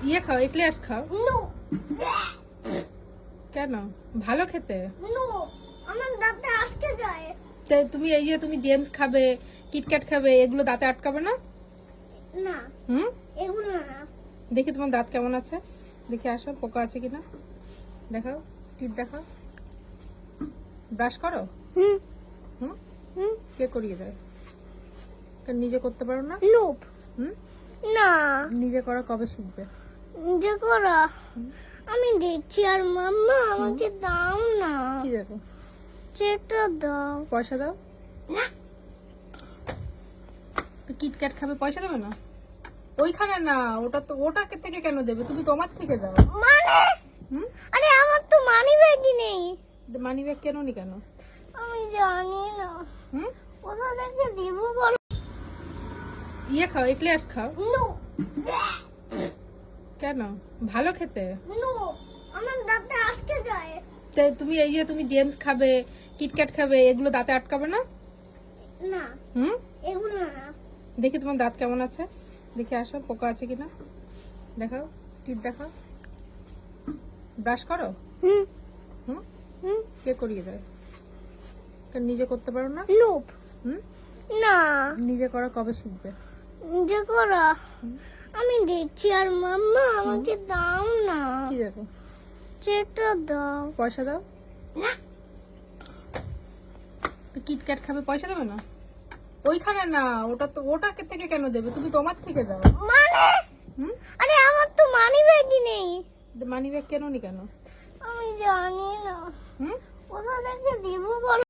ইয়ে খাও, এক্লেয়ার্স খাও। নো কেন? ভালো খেতে। নো আমার দাঁতে আটকে যায়। তাই তুমি এই যে তুমি জেমস খাবে, কিটক্যাট খাবে, এগুলো দাঁতে আটকাবে না? না হুম? এগুলো না। দেখি তোমার দাঁত কেমন আছে, দেখে আসো পোকা আছে কিনা, দেখাও, টিপ দেখাও। ব্রাশ করো? হুম হুম? হুম কে করিয়ে দেয়? কেন নিজে করতে পারো না? লোভ হুম? না নিজে করা কবে শিখবে? যে করা আমি দেখছি আর মাম্মা আমাকে দাও না। কি দেবো? যেটা দাও। পয়সা দাও। না কিটক্যাট খাবে, পয়সা দেবে না? ওইখানে না, ওটা তো ওটাকে থেকে কেন দেবে? তুমি তোমার থেকে দাও। মানে হুম? আরে আমার তো মানি ব্যাগই নেই। মানি ব্যাগ কেন নি কেন? আমি জানি না হুম? কোথা থেকে দিব বলো। ইয়ে খাও, এক্লেয়ার্স খাও। নো কেন? ভালো খেতে। নো আমার দাঁতে আটকে যায়। তাই তুমি এই যে তুমি জেমস খাবে, কিটক্যাট খাবে, এগুলো দাঁতে আটকাবে না? না হুম? এগুলো না। দেখি তোমার দাঁত কেমন আছে, দেখে আসো পোকা আছে কিনা, দেখাও, টিপ দেখাও। ব্রাশ করো? হুম হুম? হুম কে করিয়ে দেয়? কেন নিজে করতে পারো না? লোভ হুম? না নিজে করা কবে শিখবে? যে করা আমি দেখছি আর মাম্মা আমাকে দাও না। কি দেবো? যেটা দাও। পয়সা দাও। না কিটক্যাট খাবে, পয়সা দেবে না? ওইখানে না, ওটা তো ওটাকে থেকে কেন দেবে? তুমি তোমার থেকে দাও। মানে হুম? আরে আমার তো মানি ব্যাগই নেই। মানি ব্যাগ কেন নি কেন? আমি জানি না হুম? কোথা থেকে দিব বলো।